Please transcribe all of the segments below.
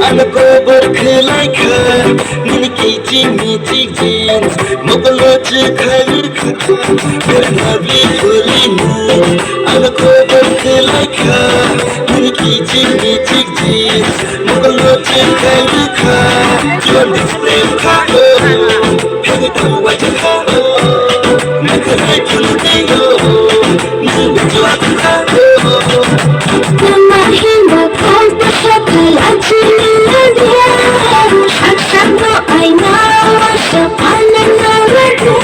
Ano ko berkelaikan Nini kiji miji jeans Mokoloji khairkan Bernabi kulinu Ano ko berkelaikan Nini kiji miji jeans Mokoloji khairkan Jual display kako Pengen tahu wajah kako Nakarai kulu tigo Nini berjuang kako Namahinda kanta shakal achiniya diya Shakshakno aina shapana naradiya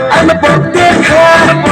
I'm a book